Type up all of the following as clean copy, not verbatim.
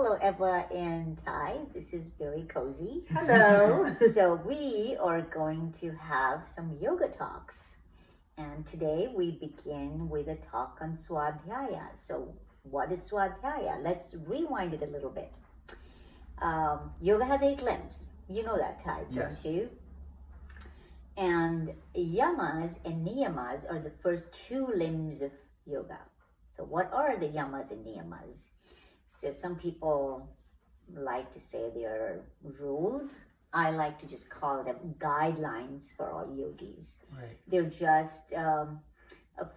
Hello, Eva and Ty. This is very cozy. Hello. So we are going to have some yoga talks. And today we begin with a talk on Svadhyaya. So what is Svadhyaya? Let's rewind it a little bit. Yoga has 8 limbs. You know that, Ty, Yes. don't you? And yamas and niyamas are the first 2 limbs of yoga. So what are the yamas and niyamas? So some people like to say they are rules. I like to just call them guidelines for all yogis. Right. They're just a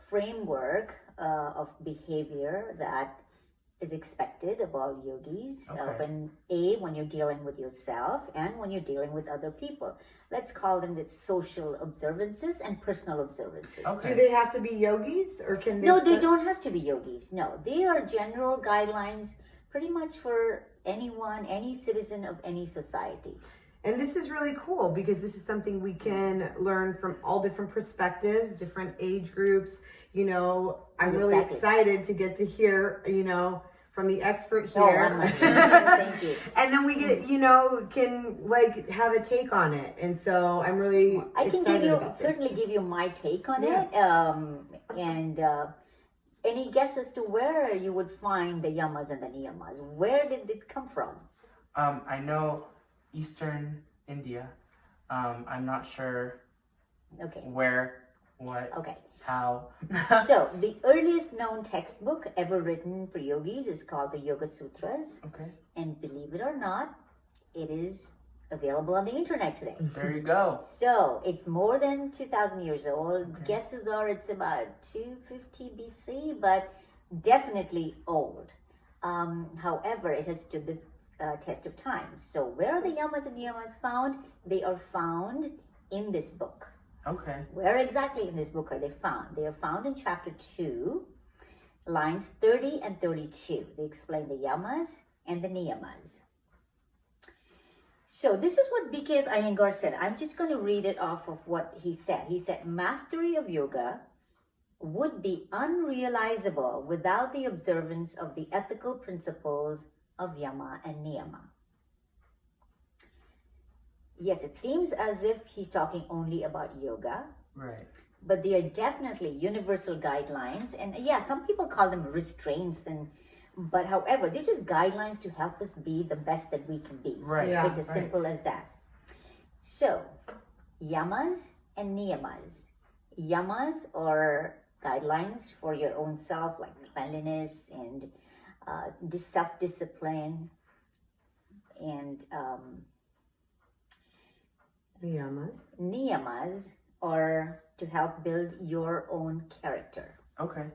framework of behavior that is expected of all yogis Okay. when you're dealing with yourself and when you're dealing with other people. Let's call them the social observances and personal observances. Okay. Do they have to be yogis or can they? No, they don't have to be yogis. No, they are general guidelines pretty much for anyone, any citizen of any society. And this is really cool because this is something we can learn from all different perspectives, different age groups. You know, I'm really excited to get to hear, from the expert here. Oh, thank you. And then we get, can like have a take on it. And so I'm really I can excited about this. certainly give you my take on Yeah. it. And any guess as to where you would find the yamas and the niyamas? Where did it come from? I know Eastern India. I'm not sure Okay. where, what, Okay. how. So the earliest known textbook ever written for yogis is called the Yoga Sutras. Okay. And believe it or not, it is available on the internet today. There you go. So it's more than 2,000 years old. Okay. Guesses are it's about 250 BC, but definitely old. However, it has stood the test of time. So where are the yamas and niyamas found? They are found in this book. Okay. Where exactly in this book are they found? They are found in chapter 2, lines 30 and 32. They explain the yamas and the niyamas. So this is what B.K.S. Iyengar said. I'm just going to read it off of what he said. He said, mastery of yoga would be unrealizable without the observance of the ethical principles of yama and niyama. Yes, it seems as if he's talking only about yoga, Right. but they are definitely universal guidelines. And yeah, some people call them restraints, but however, they're just guidelines to help us be the best that we can be. Right. Yeah. It's as simple as that. So, yamas and niyamas. Yamas are guidelines for your own self, like cleanliness and self-discipline and niyamas are to help build your own character. Okay.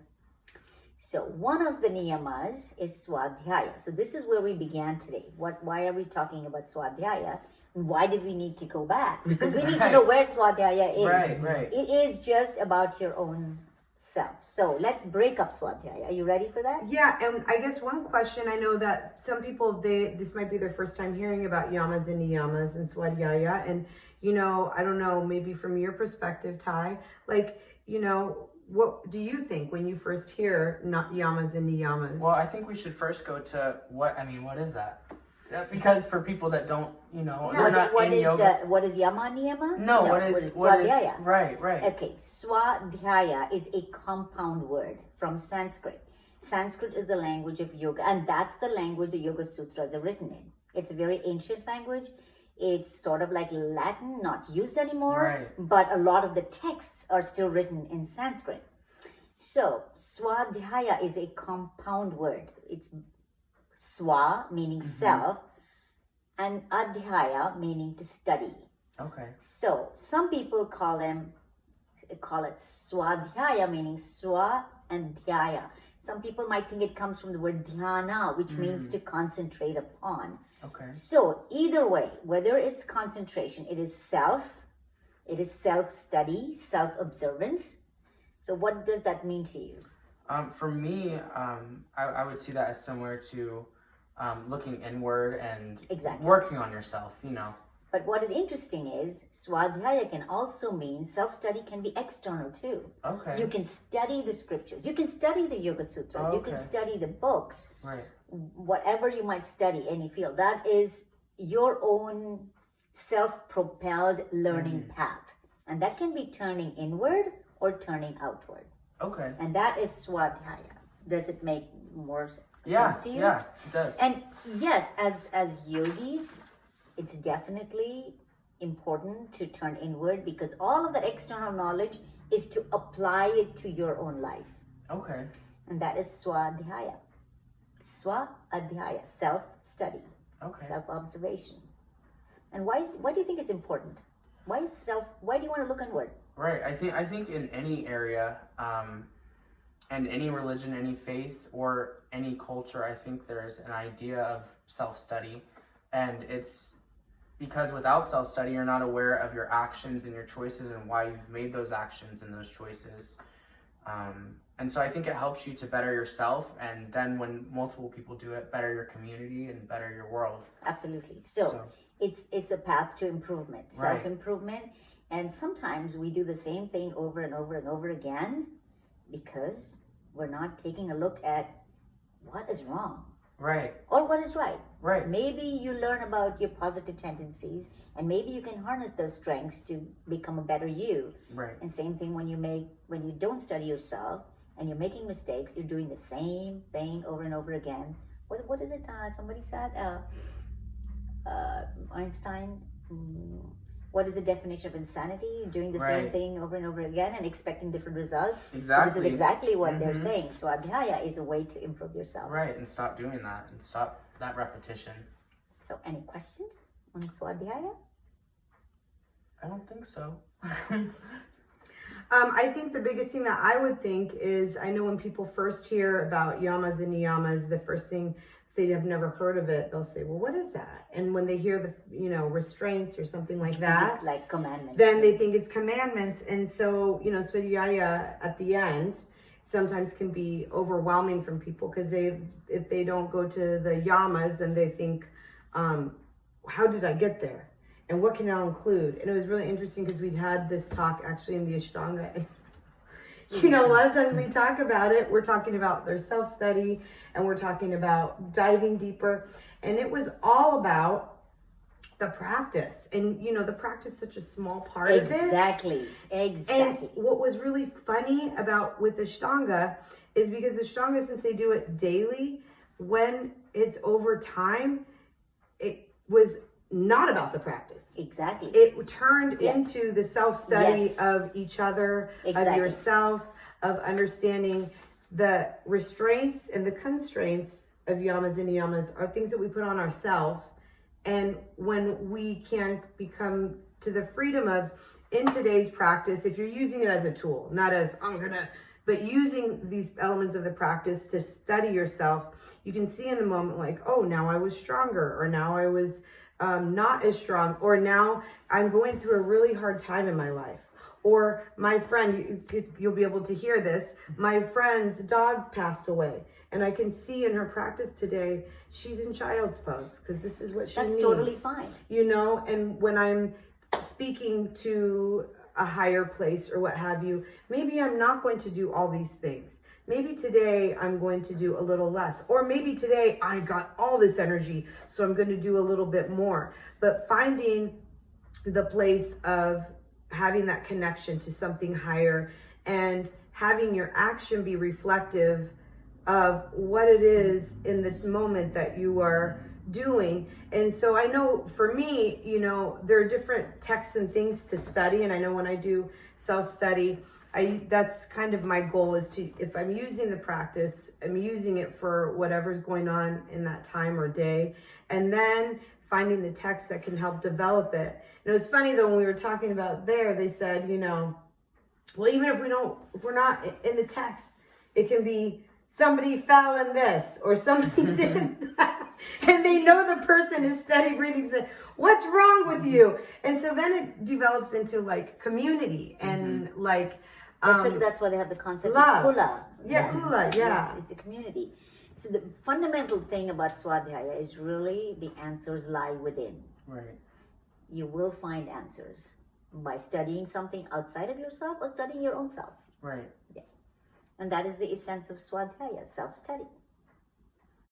So one of the niyamas is Svadhyaya. So this is where we began today. Why are we talking about Svadhyaya? Why did we need to go back? Because we need to know where Svadhyaya is. Right. It is just about your own self. So let's break up Svadhyaya. Are you ready for that? Yeah, and I guess one question, I know that some people, this might be their first time hearing about yamas and niyamas and Swadhyaya, and I don't know, maybe from your perspective, Ty, what do you think when you first hear not yamas and niyamas? Well, I think we should first go to what is that? Because for people that don't, they're not What in is yoga. what is yama niyama? No, what is Swadhyaya? Right. Okay, Swadhyaya is a compound word from Sanskrit. Sanskrit is the language of yoga, and that's the language the Yoga Sutras are written in. It's a very ancient language. It's sort of like Latin, not used anymore, Right. but a lot of the texts are still written in Sanskrit. So, Swadhyaya is a compound word. It's swa, meaning self, and adhyaya, meaning to study. Okay. So, some people call it Swadhyaya, meaning swa and dhyaya. Some people might think it comes from the word dhyana, which means to concentrate upon. Okay. So either way, whether it's concentration, it is self-study, self-observance. So what does that mean to you? For me, I would see that as similar to looking inward and Exactly. working on yourself, But what is interesting is Svadhyaya can also mean self-study can be external too. Okay. You can study the scriptures. You can study the Yoga Sutras. You can Okay. study the books. Right. Whatever you might study, any field. That is your own self-propelled learning path. And that can be turning inward or turning outward. Okay. And that is Svadhyaya. Does it make more sense to you? Yeah, it does. And yes, as yogis, it's definitely important to turn inward because all of that external knowledge is to apply it to your own life. Okay. And that is Swadhyaya. Swadhyaya, self-study, Okay. self-observation. And why do you think it's important? Why do you want to look inward? Right. I think in any area, and any religion, any faith, or any culture, I think there's an idea of self-study. And it's because without self-study, you're not aware of your actions and your choices and why you've made those actions and those choices. And so I think it helps you to better yourself, and then when multiple people do it, better your community and better your world. Absolutely. So it's a path to improvement, Right. self-improvement. And sometimes we do the same thing over and over and over again because we're not taking a look at what is wrong. Right. Or what is right. Right. Maybe you learn about your positive tendencies and maybe you can harness those strengths to become a better you. Right. And same thing when you don't study yourself and you're making mistakes, you're doing the same thing over and over again. What is it? Somebody said, Einstein, what is the definition of insanity? Doing the same Right. thing over and over again and expecting different results. Exactly. So this is exactly what they're Mhm. saying. So Adhyaya is a way to improve yourself. Right. And stop doing that and stop that repetition. So any questions on Swadhyaya? I don't think so. I think the biggest thing that I would think is, I know when people first hear about yamas and niyamas, the first thing, if they have never heard of it, they'll say, well, what is that? And when they hear the, restraints or something like that, It's like commandments. then they think it's commandments. And so, Svadhyaya at the end sometimes can be overwhelming from people because if they don't go to the yamas, then they think, how did I get there? And what can it include? And it was really interesting because we'd had this talk actually in the Ashtanga. A lot of times we talk about it, we're talking about their self-study and we're talking about diving deeper. And it was all about the practice. And, the practice is such a small part of it. Exactly. And what was really funny with Ashtanga is because Ashtanga, since they do it daily, when it's over time, it was not about the practice. Exactly. It turned Yes. into the self-study Yes. of each other, of Exactly. yourself, of understanding the restraints and the constraints of yamas and niyamas are things that we put on ourselves. And when we can become to the freedom of, in today's practice, if you're using it as a tool, not as but using these elements of the practice to study yourself, you can see in the moment like, oh, now I was stronger, or now I was not as strong, or now I'm going through a really hard time in my life. Or my friend, you'll be able to hear this, my friend's dog passed away. And I can see in her practice today, she's in child's pose because this is what she needs. That's totally fine. And when I'm speaking to a higher place or what have you, maybe I'm not going to do all these things. Maybe today I'm going to do a little less. Or maybe today I got all this energy, so I'm going to do a little bit more. But finding the place of having that connection to something higher and having your action be reflective of what it is in the moment that you are doing. And so I know for me, there are different texts and things to study. And I know when I do self-study, that's kind of my goal is to, if I'm using the practice, I'm using it for whatever's going on in that time or day. And then finding the text that can help develop it. And it was funny though, when we were talking about there, they said, well, even if we're not in the text, it can be somebody fell in this or somebody did that. And they know the person is steady breathing. So what's wrong with you? And so then it develops into like community and like, That's why they have the concept love. of kula. Yeah, kula, yeah. Yes, it's a community. So the fundamental thing about Swadhyaya is really the answers lie within. Right. you will find answers by studying something outside of yourself or studying your own self. Right. And that is the essence of Swadhyaya, self-study.